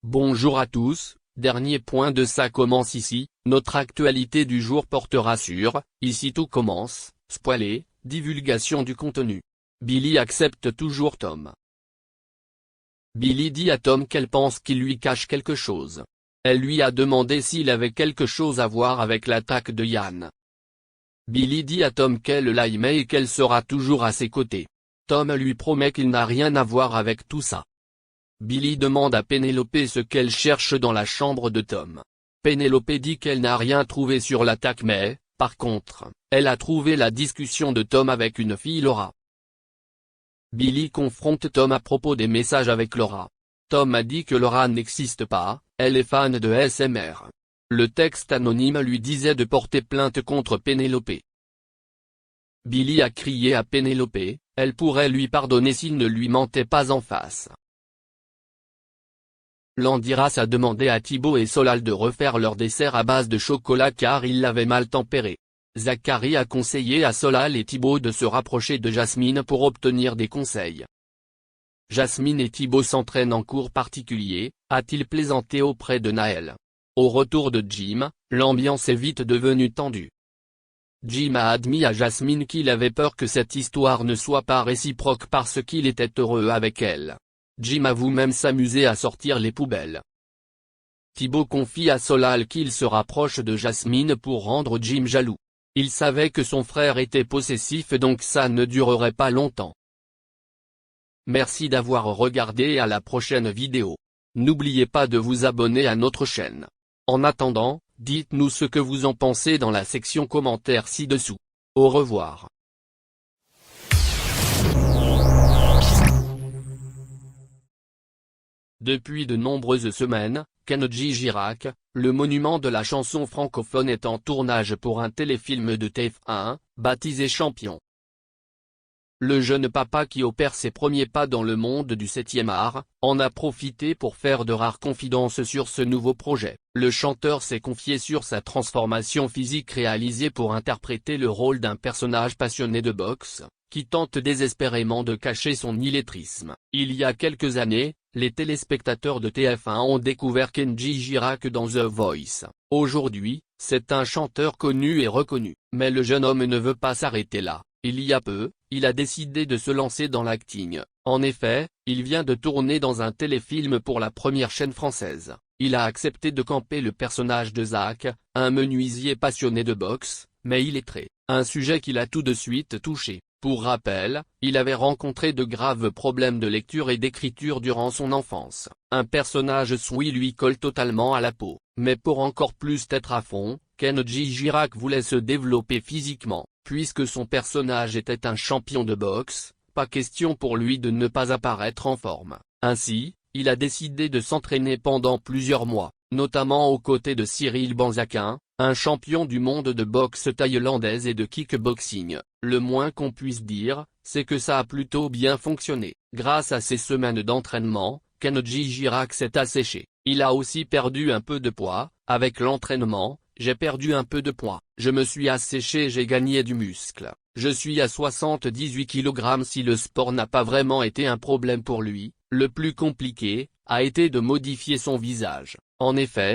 Bonjour à tous, dernier point de ça commence ici, notre actualité du jour portera sur, ici tout commence, spoiler, divulgation du contenu. Billy accepte toujours Tom. Billy dit à Tom qu'elle pense qu'il lui cache quelque chose. Elle lui a demandé s'il avait quelque chose à voir avec l'attaque de Yann. Billy dit à Tom qu'elle l'aimait et qu'elle sera toujours à ses côtés. Tom lui promet qu'il n'a rien à voir avec tout ça. Billy demande à Pénélope ce qu'elle cherche dans la chambre de Tom. Pénélope dit qu'elle n'a rien trouvé sur l'attaque mais, par contre, elle a trouvé la discussion de Tom avec une fille Laura. Billy confronte Tom à propos des messages avec Laura. Tom a dit que Laura n'existe pas, elle est fan de ASMR. Le texte anonyme lui disait de porter plainte contre Pénélope. Billy a crié à Pénélope, elle pourrait lui pardonner s'il ne lui mentait pas en face. Landiras a demandé à Thibaut et Solal de refaire leur dessert à base de chocolat car ils l'avaient mal tempéré. Zachary a conseillé à Solal et Thibaut de se rapprocher de Jasmine pour obtenir des conseils. Jasmine et Thibaut s'entraînent en cours particulier, a-t-il plaisanté auprès de Naël. Au retour de Jim, l'ambiance est vite devenue tendue. Jim a admis à Jasmine qu'il avait peur que cette histoire ne soit pas réciproque parce qu'il était heureux avec elle. Jim avoue même s'amuser à sortir les poubelles. Thibaut confie à Solal qu'il se rapproche de Jasmine pour rendre Jim jaloux. Il savait que son frère était possessif donc ça ne durerait pas longtemps. Merci d'avoir regardé et à la prochaine vidéo. N'oubliez pas de vous abonner à notre chaîne. En attendant, dites-nous ce que vous en pensez dans la section commentaires ci-dessous. Au revoir. Depuis de nombreuses semaines, Kenji Girac, le monument de la chanson francophone est en tournage pour un téléfilm de TF1, baptisé Champion. Le jeune papa qui opère ses premiers pas dans le monde du 7e art, en a profité pour faire de rares confidences sur ce nouveau projet. Le chanteur s'est confié sur sa transformation physique réalisée pour interpréter le rôle d'un personnage passionné de boxe, qui tente désespérément de cacher son illettrisme. Il y a quelques années, les téléspectateurs de TF1 ont découvert Kenji Girac dans The Voice. Aujourd'hui, c'est un chanteur connu et reconnu. Mais le jeune homme ne veut pas s'arrêter là. Il y a peu, il a décidé de se lancer dans l'acting. En effet, il vient de tourner dans un téléfilm pour la première chaîne française. Il a accepté de camper le personnage de Zach, un menuisier passionné de boxe, mais illettré, un sujet qui l'a tout de suite touché. Pour rappel, il avait rencontré de graves problèmes de lecture et d'écriture durant son enfance. Un personnage souillé lui colle totalement à la peau. Mais pour encore plus être à fond, Kenji Girac voulait se développer physiquement. Puisque son personnage était un champion de boxe, pas question pour lui de ne pas apparaître en forme. Ainsi, il a décidé de s'entraîner pendant plusieurs mois, notamment aux côtés de Cyril Banzakin, un champion du monde de boxe thaïlandaise et de kickboxing. Le moins qu'on puisse dire, c'est que ça a plutôt bien fonctionné. Grâce à ces semaines d'entraînement, Kenji Girac s'est asséché. Il a aussi perdu un peu de poids. Avec l'entraînement, j'ai perdu un peu de poids. Je me suis asséché et j'ai gagné du muscle. Je suis à 78 kg. Si le sport n'a pas vraiment été un problème pour lui, le plus compliqué a été de modifier son visage. En effet,